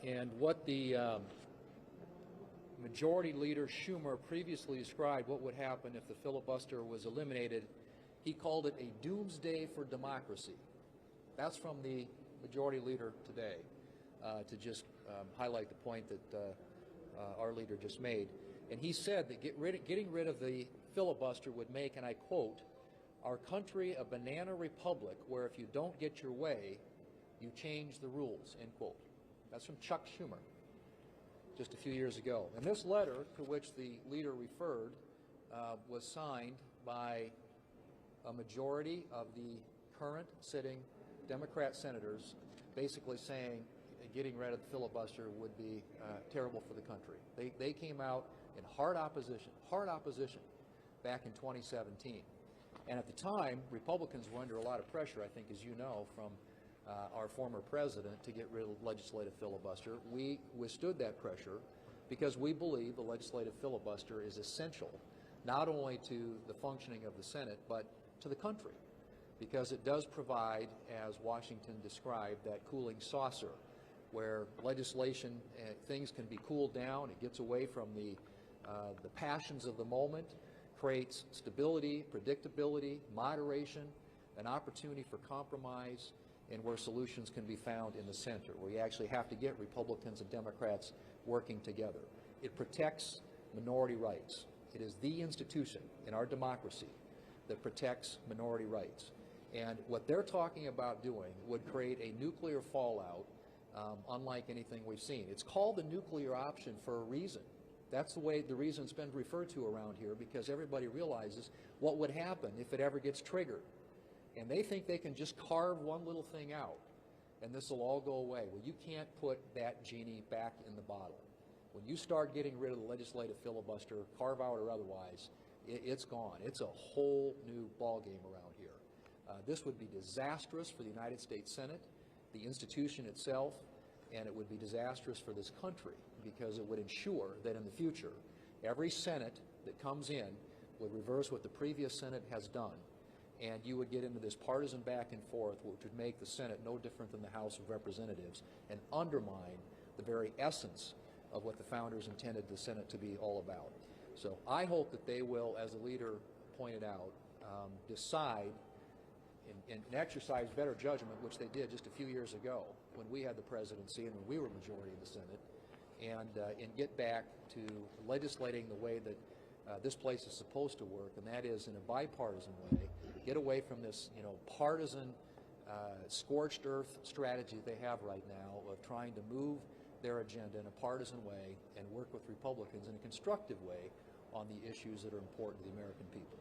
And what the Majority Leader Schumer previously described what would happen if the filibuster was eliminated, he called it a doomsday for democracy. That's from the Majority Leader today, to just highlight the point that our leader just made. And he said that getting rid of the filibuster would make, and I quote, "our country a banana republic where if you don't get your way, you change the rules," end quote. That's from Chuck Schumer just a few years ago. And this letter, to which the leader referred, was signed by a majority of the current sitting Democrat senators, basically saying getting rid of the filibuster would be terrible for the country. They came out in hard opposition back in 2017. And at the time, Republicans were under a lot of pressure, I think, as you know, from our former president to get rid of legislative filibuster. We withstood that pressure because we believe the legislative filibuster is essential not only to the functioning of the Senate, but to the country, because it does provide, as Washington described, that cooling saucer where legislation, things can be cooled down, it gets away from the passions of the moment, creates stability, predictability, moderation, an opportunity for compromise, and where solutions can be found in the center, where you actually have to get Republicans and Democrats working together. It protects minority rights. It is the institution in our democracy that protects minority rights. And what they're talking about doing would create a nuclear fallout unlike anything we've seen. It's called the nuclear option for a reason. That's the reason it's been referred to around here, because everybody realizes what would happen if it ever gets triggered. And they think they can just carve one little thing out and this will all go away. Well, you can't put that genie back in the bottle. When you start getting rid of the legislative filibuster, carve out or otherwise, it's gone. It's a whole new ballgame around here. This would be disastrous for the United States Senate, the institution itself, and it would be disastrous for this country because it would ensure that in the future, every Senate that comes in would reverse what the previous Senate has done, and you would get into this partisan back and forth, which would make the Senate no different than the House of Representatives and undermine the very essence of what the founders intended the Senate to be all about. So I hope that they will, as the leader pointed out, decide and exercise better judgment, which they did just a few years ago when we had the presidency and when we were majority in the Senate, and get back to legislating the way that this place is supposed to work, and that is in a bipartisan way. Get away from this, partisan, scorched earth strategy they have right now of trying to move their agenda in a partisan way and work with Republicans in a constructive way on the issues that are important to the American people.